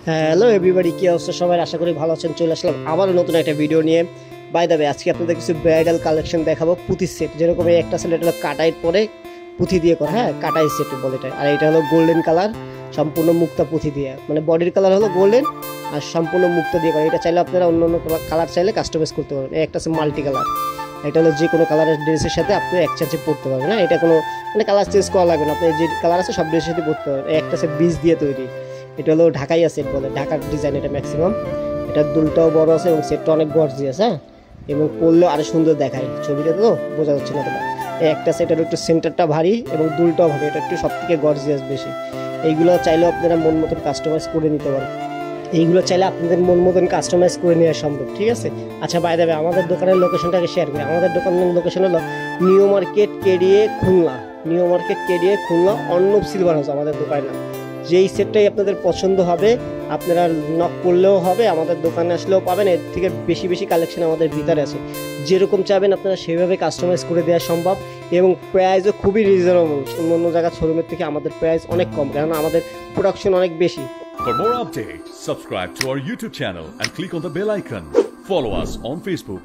Hello everybody, কি অবস্থা সবাই? আশা করি ভালো আছেন। চলে আসলাম আবারও নতুন একটা ভিডিও নিয়ে। বাই দ্য ওয়ে, আজকে আপনাদের কিছু ব্রাইডাল কালেকশন দেখাবো, পুঁথির সেট। যেরকম এই একটা সেট, এটা হলো কাটাইয়ের পরে পুঁথি দিয়ে করা, হ্যাঁ কাটাই সেট বলে এটা। আর এটা হলো গোল্ডেন কালার, সম্পূর্ণ মুক্তা পুঁথি দিয়ে, মানে বডির কালার হলো গোল্ডেন আর সম্পূর্ণ মুক্তা দিয়ে করা। এটা চাইলে আপনারা অন্য অন্য কালার চাইলে কাস্টমাইজ করতে পারবেন। একটা আছে মাল্টি কালার, এটা হলো যে কোনো কালারের ড্রেসের সাথে আপনি এক্সচেঞ্জে পরতে পারবেন। হ্যাঁ, এটা কোনো মানে কালার চেঞ্জ করা লাগবে না, আপনি যে কালার আছে সব ড্রেসের সাথে পরতে পারবেন। একটা আছে বীজ দিয়ে তৈরি, এটা হলো ঢাকাইয়া সেট বলে, ঢাকার ডিজাইন এটা ম্যাক্সিমাম। এটার দুলটাও বড় আছে এবং সেটটা অনেক গর্জিয়াস, হ্যাঁ, এবং পরলেও আরো সুন্দর দেখায়। ছবিটা তো বোঝা যাচ্ছে না তোমার। এই একটা সেটের একটু সেন্টারটা ভারী এবং দুলটাও ভারী, এটা একটু সব থেকে গর্জিয়াস বেশি। এইগুলো চাইলেও আপনারা মন মতন কাস্টমাইজ করে নিতে পারেন। এইগুলো চাইলে আপনাদের মন মতন কাস্টমাইজ করে নেওয়া সম্ভব, ঠিক আছে? আচ্ছা, বাই দ্য ওয়ে, আমাদের দোকানের লোকেশনটাকে শেয়ার করি। আমাদের দোকানের লোকেশন হলো new market KDA Khulna, new market KDA Khulna, Arnab silver house আমাদের দোকানের নাম। যেই সেটটাই আপনাদের পছন্দ হবে আপনারা নক করলেও হবে, আমাদের দোকানে আসলেও পাবেন। এর থেকে বেশি বেশি কালেকশন আমাদের ভিতরে আছে, যেরকম চাইবেন আপনারা সেভাবে কাস্টমাইজ করে দেওয়া সম্ভব। এবং প্রাইসও খুবই রিজনেবল, অন্য অন্য জায়গার শোরুমের থেকে আমাদের প্রাইস অনেক কম, কারণ আমাদের প্রোডাকশন অনেক বেশি। For more updates, subscribe to our YouTube channel and click on the bell icon. Follow us on Facebook.